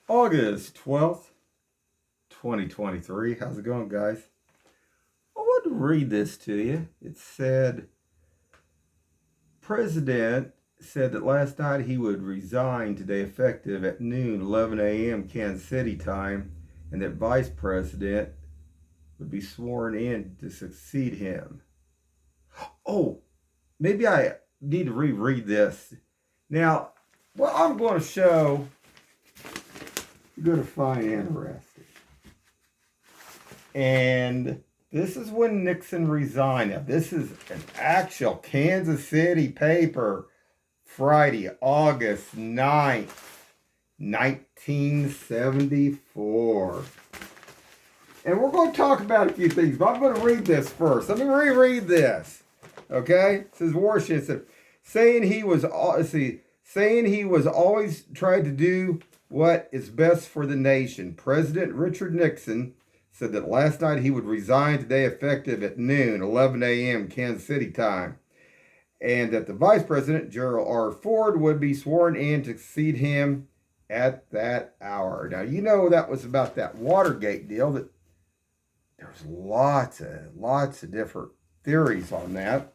August 12th, 2023. How's it going, guys? I want to read this to you. It said, President said that last night he would resign today effective at noon, 11 a.m. Kansas City time, and that Vice President would be sworn in to succeed him. Oh, maybe I need to reread this. Now, what I'm going to show, you're going to find interesting. And this is when Nixon resigned. Now, this is an actual Kansas City paper, Friday, August 9th, 1974. And we're going to talk about a few things, but I'm going to read this first. Let me reread this. Okay? It says Washington saying he was always tried to do what is best for the nation. President Richard Nixon said that last night he would resign today effective at noon, 11 a.m. Kansas City time, and that the Vice President, Gerald R. Ford, would be sworn in to succeed him at that hour. Now, you know that was about that Watergate deal. That there's lots of different theories on that.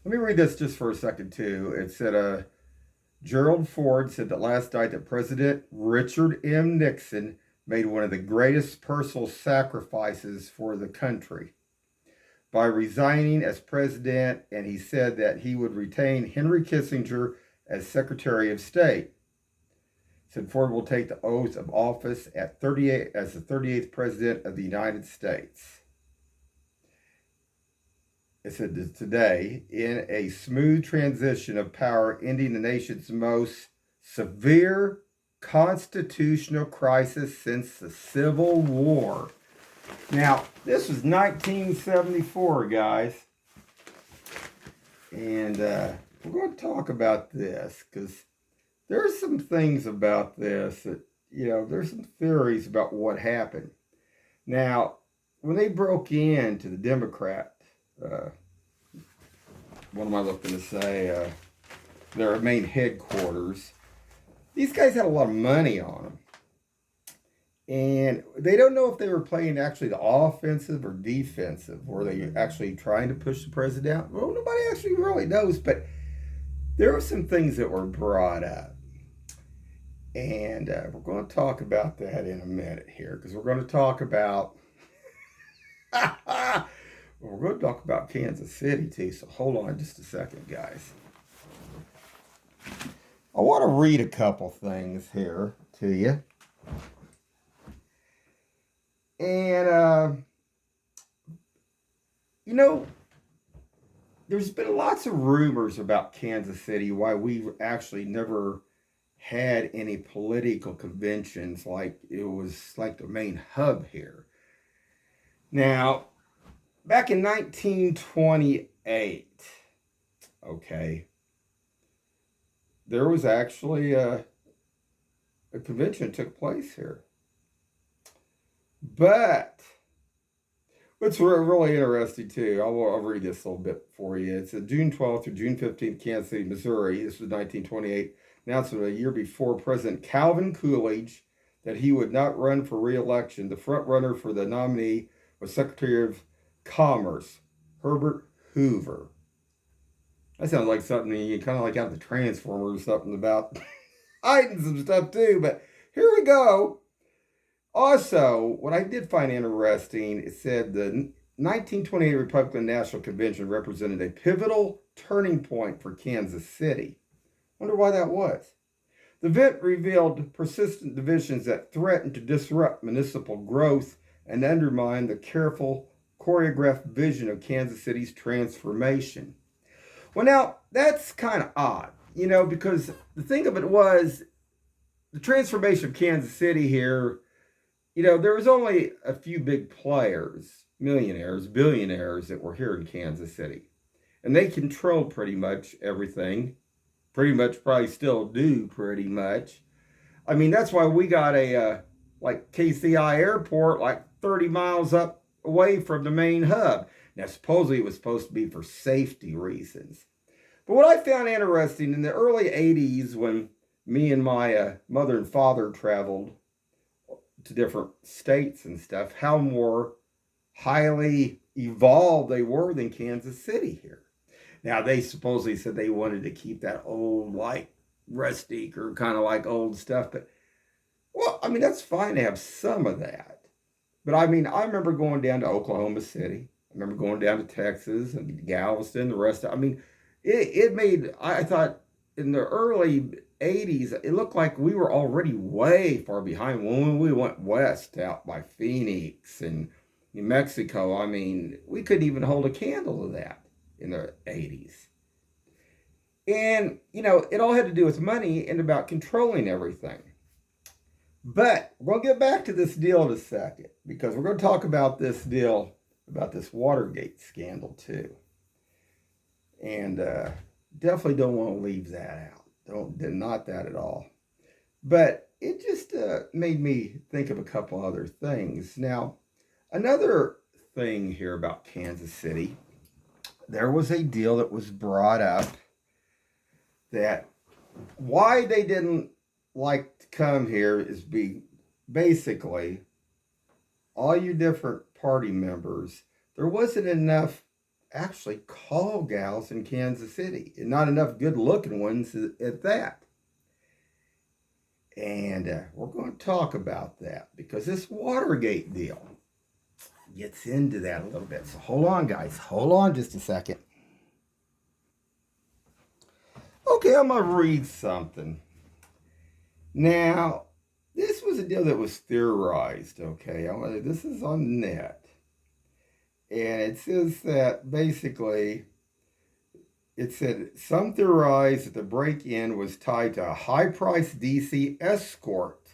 Let me read this just for a second, too. It said, Gerald Ford said that last night that President Richard M. Nixon made one of the greatest personal sacrifices for the country by resigning as president, and he said that he would retain Henry Kissinger as Secretary of State. Said Ford will take the oath of office at 38 as the 38th President of the United States. It said today, in a smooth transition of power, ending the nation's most severe constitutional crisis since the Civil War. Now, this was 1974, guys. And we're going to talk about this because there's some things about this that, there's some theories about what happened. Now, when they broke into the Democrat, what am I looking to say? Their main headquarters. These guys had a lot of money on them. And they don't know if they were playing actually the offensive or defensive. Were they actually trying to push the president out? Well, nobody actually really knows. But there were some things that were brought up. And we're going to talk about that in a minute here. Because we're going to talk about... we're going to talk about Kansas City too. So hold on just a second, guys. I want to read a couple things here to you. And, there's been lots of rumors about Kansas City, why we actually never had any political conventions like it was like the main hub here. Now, back in 1928, okay, there was actually a convention that took place here. But what's really interesting, too, I'll read this a little bit for you. It's June 12th through June 15th, Kansas City, Missouri. This was 1928. Announcement a year before President Calvin Coolidge that he would not run for re-election. The front runner for the nominee was Secretary of Commerce, Herbert Hoover. That sounds like something you kind of like out the Transformers, something about hiding some stuff too. But here we go. Also, what I did find interesting, it said the 1928 Republican National Convention represented a pivotal turning point for Kansas City. Wonder why that was. The event revealed persistent divisions that threatened to disrupt municipal growth and undermine the careful, choreographed vision of Kansas City's transformation. Well, now, that's kind of odd, because the thing of it was, the transformation of Kansas City here, there was only a few big players, millionaires, billionaires that were here in Kansas City. And they controlled pretty much everything. Pretty much probably still do pretty much. I mean, that's why we got a, like KCI airport, like 30 miles up away from the main hub. Now, supposedly it was supposed to be for safety reasons. But what I found interesting, in the early 80s, when me and my mother and father traveled to different states and stuff, how more highly evolved they were than Kansas City here. Now, they supposedly said they wanted to keep that old, like, rustic or kind of like old stuff. But, well, I mean, that's fine to have some of that. But, I mean, I remember going down to Oklahoma City. I remember going down to Texas and Galveston, the rest of, I mean, it made, I thought in the early 80s, it looked like we were already way far behind when we went west out by Phoenix and New Mexico. I mean, we couldn't even hold a candle to that in the 80s. And, you know, it all had to do with money and about controlling everything. But we're going to get back to this deal in a second because we're going to talk about this deal, about this Watergate scandal too. And definitely don't want to leave that out. Not that at all. But it just made me think of a couple other things. Now, another thing here about Kansas City, there was a deal that was brought up that why they didn't like to come here is basically all you different party members, there wasn't enough actually call gals in Kansas City and not enough good looking ones at that. And we're going to talk about that because this Watergate deal gets into that a little bit. So hold on, guys. Hold on just a second. Okay, I'm going to read something. Now, this was a deal that was theorized, okay? This is on the net. And it says that basically, it said some theorize that the break-in was tied to a high-priced DC escort.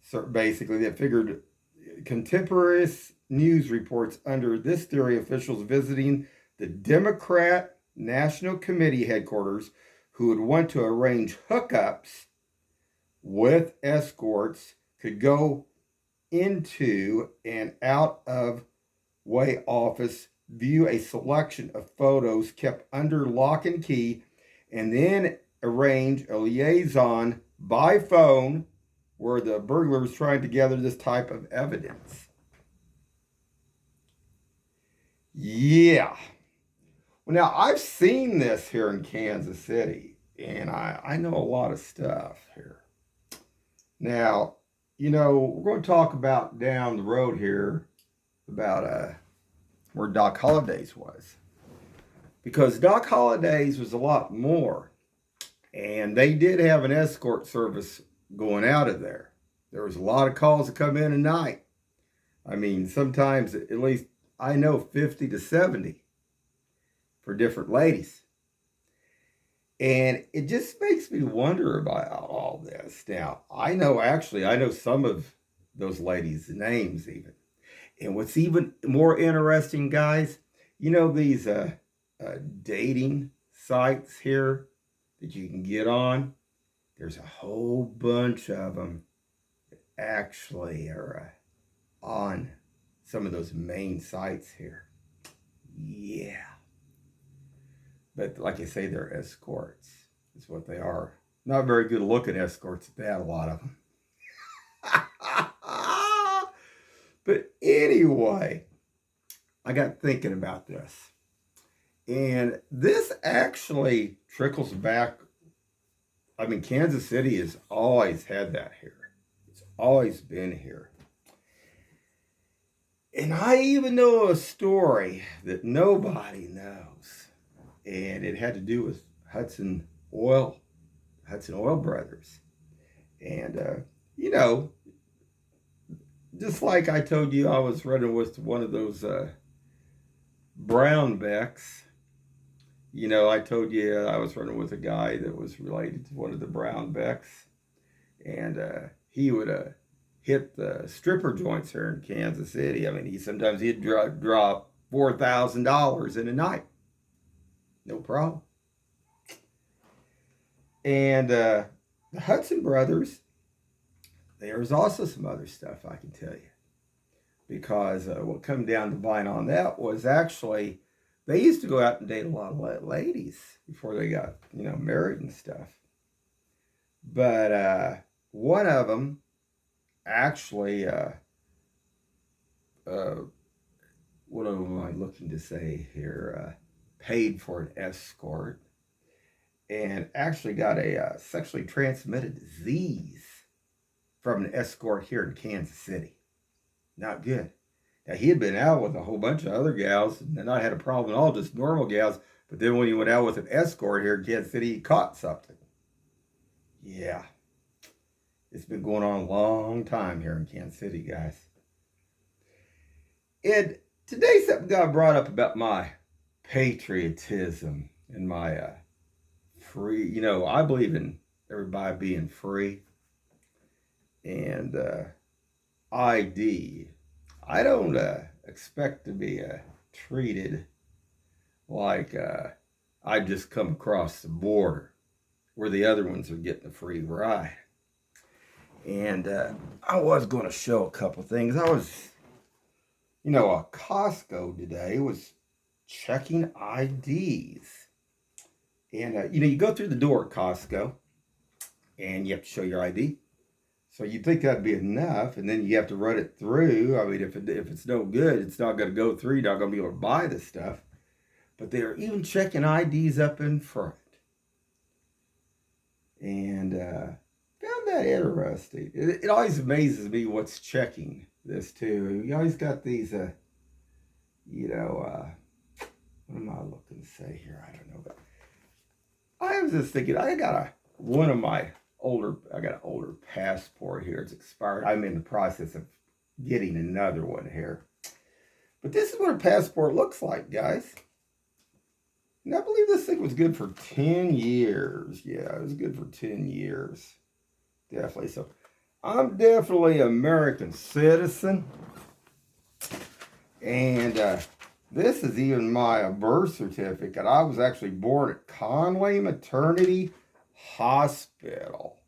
So basically, that figured contemporaneous news reports under this theory, officials visiting the Democrat National Committee headquarters who would want to arrange hookups with escorts could go into and out of way office, view a selection of photos kept under lock and key, and then arrange a liaison by phone where the burglars trying to gather this type of evidence. Yeah. Well, now, I've seen this here in Kansas City, and I know a lot of stuff here. Now, you know, we're going to talk about down the road here about where Doc Holliday's was. Because Doc Holliday's was a lot more. And they did have an escort service going out of there. There was a lot of calls that come in at night. I mean, sometimes at least I know 50 to 70 for different ladies. And it just makes me wonder about all this. Now, I know some of those ladies' names even. And what's even more interesting, guys, you know these dating sites here that you can get on? There's a whole bunch of them that actually are on some of those main sites here. Yeah. But like I say, they're escorts. Is what they are. Not very good looking escorts at that, a lot of them. But anyway, I got thinking about this. And this actually trickles back. I mean, Kansas City has always had that here. It's always been here. And I even know a story that nobody knows. And it had to do with Hudson Oil Brothers. And, you know, just like I told you, I was running with one of those Brownbacks. You know, I told you I was running with a guy that was related to one of the Brownbacks. And he would hit the stripper joints here in Kansas City. I mean, he'd drop $4,000 in a night. No problem. And the Hudson brothers, there's also some other stuff I can tell you. Because what come down the line on that was actually, they used to go out and date a lot of ladies before they got, married and stuff. But one of them actually, uh, what am I looking to say here? Paid for an escort and actually got a sexually transmitted disease from an escort here in Kansas City. Not good. Now, he had been out with a whole bunch of other gals and not had a problem at all, just normal gals. But then when he went out with an escort here in Kansas City, he caught something. Yeah, it's been going on a long time here in Kansas City, guys. And today something got brought up about my patriotism and my free, I believe in everybody being free. And ID, I don't expect to be treated like I just come across the border where the other ones are getting a free ride. And I was going to show a couple things. I was, at Costco today, was checking IDs. And, you go through the door at Costco and you have to show your ID. So you'd think that'd be enough, and then you have to run it through. I mean, if it's no good, it's not going to go through. You're not going to be able to buy this stuff. But they're even checking IDs up in front. And found that interesting. It always amazes me what's checking this, too. You always got these, what am I looking to say here? I don't know. But I was just thinking, I got an older passport here. It's expired. I'm in the process of getting another one here. But this is what a passport looks like, guys. And I believe this thing was good for 10 years. Yeah, it was good for 10 years. Definitely. So I'm definitely an American citizen. And this is even my birth certificate. I was actually born at Conway Maternity Hospital.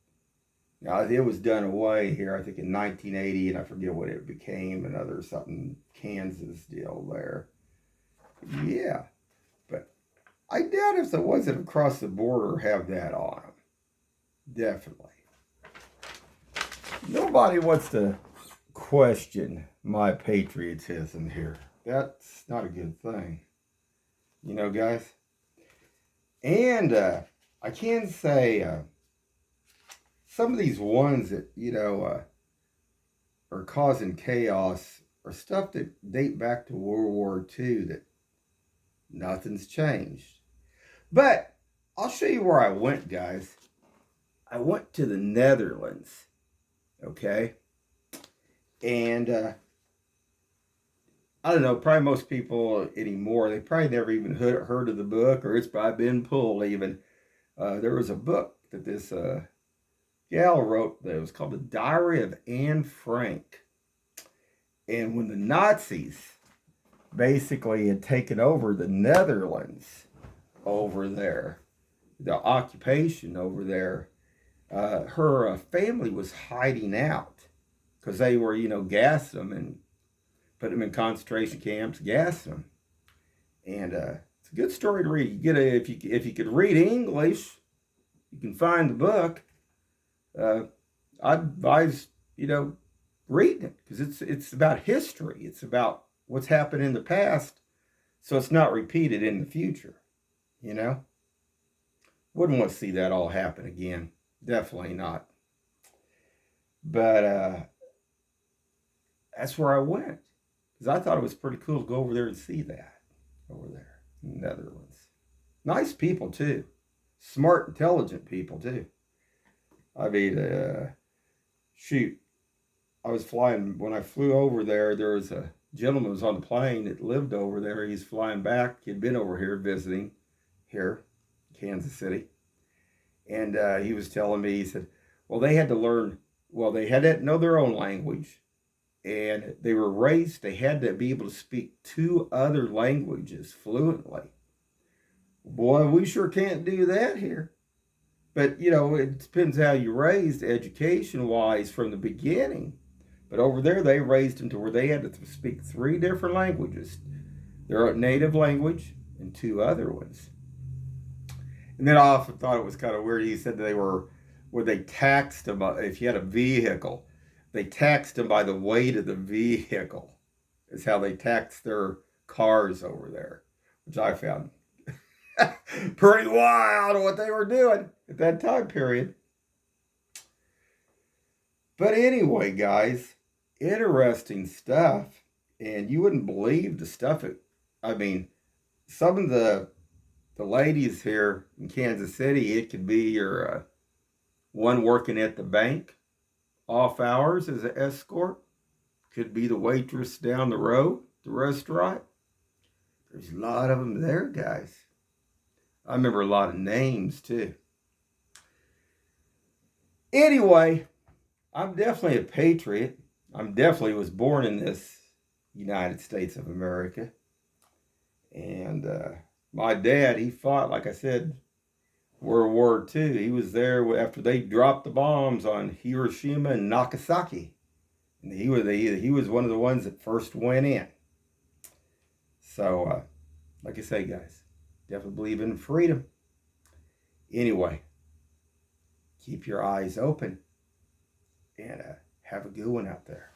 Now, it was done away here, I think, in 1980, and I forget what it became, another something Kansas deal there. Yeah, but I doubt if the ones that across the border have that on them. Definitely. Nobody wants to question my patriotism here. That's not a good thing. Guys? And I can say some of these ones that, are causing chaos are stuff that date back to World War II that nothing's changed. But I'll show you where I went, guys. I went to the Netherlands, okay? And I don't know, probably most people anymore, they probably never even heard of the book, or it's probably been pulled even. There was a book that this gal wrote that was called The Diary of Anne Frank. And when the Nazis basically had taken over the Netherlands over there, the occupation over there, her family was hiding out because they were, gassing them and put them in concentration camps, gassing them. And it's a good story to read. You get if you could read English, you can find the book. I advise, reading it because it's about history. It's about what's happened in the past, so it's not repeated in the future. Wouldn't want to see that all happen again. Definitely not. But that's where I went because I thought it was pretty cool to go over there and see that over there in the Netherlands. Nice people too, smart, intelligent people too. I mean, shoot, I was flying, when I flew over there was a gentleman who was on the plane that lived over there. He's flying back. He'd been over here visiting here, Kansas City. And he was telling me, he said, well, they had to know their own language. And they were raised, they had to be able to speak 2 other languages fluently. Boy, we sure can't do that here. But, it depends how you're raised education-wise from the beginning. But over there, they raised them to where they had to speak 3 different languages. Their native language and 2 other ones. And then I often thought it was kind of weird. He said they were where they taxed them. If you had a vehicle, they taxed them by the weight of the vehicle. Is how they taxed their cars over there, which I found pretty wild what they were doing at that time period. But anyway, guys, interesting stuff. And you wouldn't believe the stuff. I mean, some of the ladies here in Kansas City, it could be your one working at the bank, off hours as an escort. Could be the waitress down the road, the restaurant. There's a lot of them there, guys. I remember a lot of names too. Anyway, I'm definitely a patriot. I'm definitely was born in this United States of America. And my dad, he fought, like I said, World War II. He was there after they dropped the bombs on Hiroshima and Nagasaki. And he was one of the ones that first went in. So, like I say, guys, definitely believe in freedom. Anyway, keep your eyes open and have a good one out there.